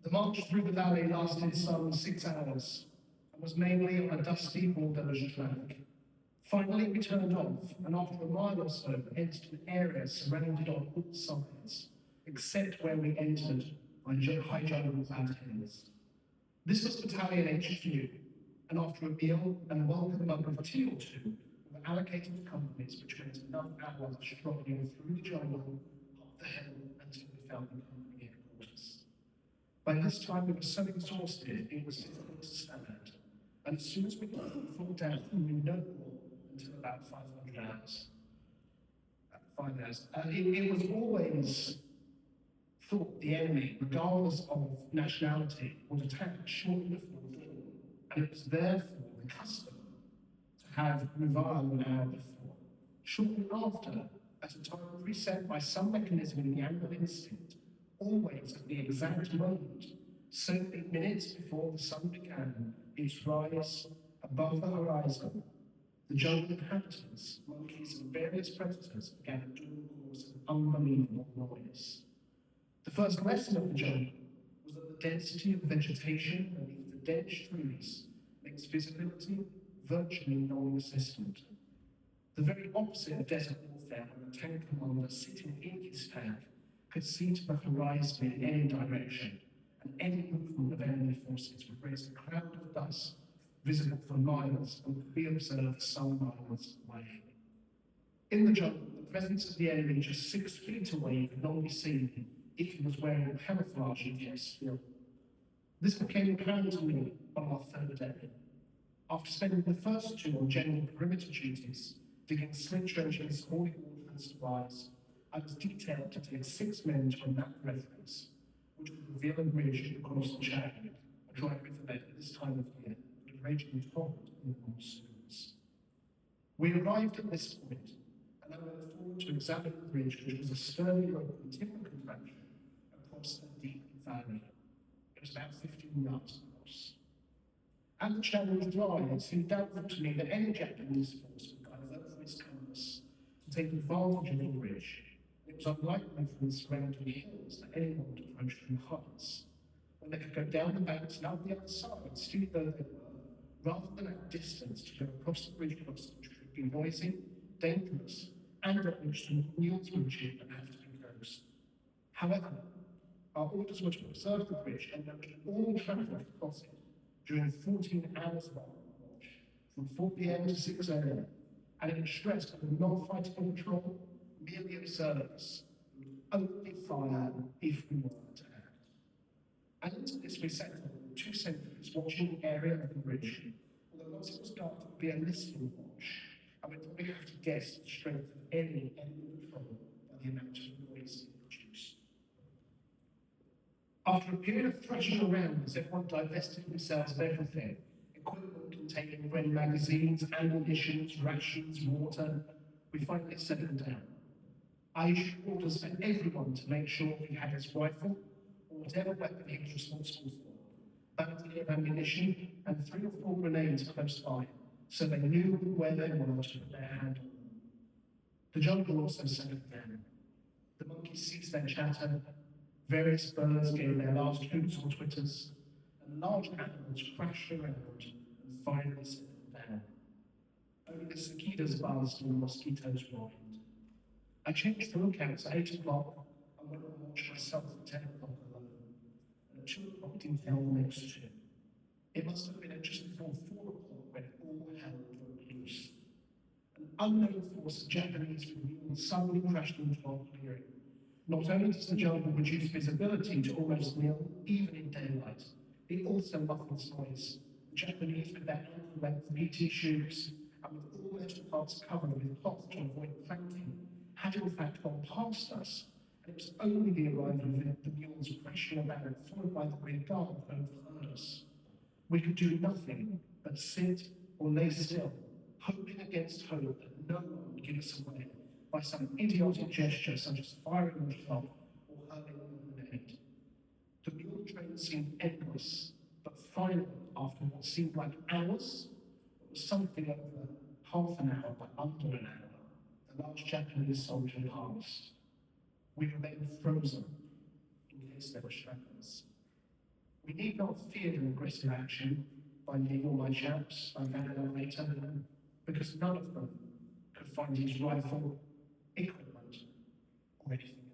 The march through the valley lasted some 6 hours and was mainly on a dusty borderless track. Finally, we turned off, and after a mile or so, entered an area surrounded on all sides, except where we entered by high jungle-clad hills. This was Battalion HQ, and after a meal and a welcome mug of tea or two, we were allocated to companies which went enough hours struggling through the jungle, up the hill, until we found the company headquarters. By this time, we were so exhausted, it was difficult to stand, and as soon as we got full down, we knew no more until about 500 hours. 5 hours. It was always thought the enemy, regardless of nationality, would attack shortly before dawn, and it was therefore the custom to have Reval an hour before. Shortly after, at a time preset by some mechanism in the animal instinct, always at the exact moment, certainly minutes before the sun began its rise above the horizon, the jungle inhabitants, monkeys and various predators began a dual course of unbelievable noise. The first lesson of the jungle was that the density of vegetation beneath the dense trees makes visibility virtually non-existent. The very opposite of desert warfare, when a tank commander sitting in his tank could see to the horizon in any direction, and any movement of enemy forces would raise a cloud of dust visible for miles and could be observed some miles away. In the jungle, the presence of the enemy just 6 feet away could not be seen if he was wearing camouflage and kept still. This became apparent to me on our third day. After spending the first 2 on general perimeter duties, digging slit trenches, hauling water and supplies, I was detailed to take 6 men to a map reference, which would reveal a bridge across the Chagrin, a dry riverbed at this time of year, but raging hot in the monsoons. We arrived at this point, and I went forward to examine the bridge, which was a sturdy local timber contraption across a deep valley. It was about 15 yards across. As the channel was dry, it seemed doubtful to me that any Japanese force would divert from its compass to take advantage of the bridge. It was unlikely from the surrounding hills that anyone would approach from heights, when they could go down the banks and out the other side, steep though they were, rather than at distance to go across the bridge crossing, which would be noisy, dangerous, and at which the mules would cheap and have to be closed. However, our orders were to observe the bridge and note all traffic across it during 14 hours long watch, from 4 p.m. to 6 a.m., and it was stressed that we were not fighting on patrol, merely observers, who would only fire if we were to act. And into this we set forward 2 sentries watching the area of the bridge, although once it was dark it would be a listening watch, and we'd probably have to guess the strength of any enemy patrol by the amount of noise it produced. After a period of thrashing around as everyone divested themselves of everything, equipment containing red magazines, ammunition, rations, water, we finally settled down. I issued orders for everyone to make sure he had his rifle, or whatever weapon he was responsible for, bounty of ammunition, and 3 or 4 grenades close by, so they knew where they were to put their hand on them. The jungle also settled down. The monkeys ceased their chatter, various birds gave their last hoots or twitters, and large animals crashed around and finally settled down. Only the cicadas buzzed and the mosquitoes whined. I changed the lookouts at 8 o'clock and went on watch myself at 10 o'clock alone, and at 2 o'clock detailed the next 2. It must have been at just before 4 o'clock when all hell broke loose. An unknown force of Japanese mules suddenly crashed into our clearing. Not only does the jungle reduce visibility to almost nil, even in daylight, it also muffles noise. The Japanese, with their ankle-length BT shoes and with all metal parts covered with cloth to avoid planking, had in fact gone past us, and it was only the arrival of the mules crashing about, followed by the rear guard, that overheard us. We could do nothing but sit or lay still, hoping against hope that no one would give us away by some idiotic gesture such as firing a shot or hurling a grenade. The mule train seemed endless, but finally, after what seemed like hours, it was something over half an hour, but under an hour, the large Japanese soldier passed. We remained frozen in case there were shrapnels. need not fear an aggressive action by me or my chaps, I found out later, because none of them could find his rifle, equipment, or anything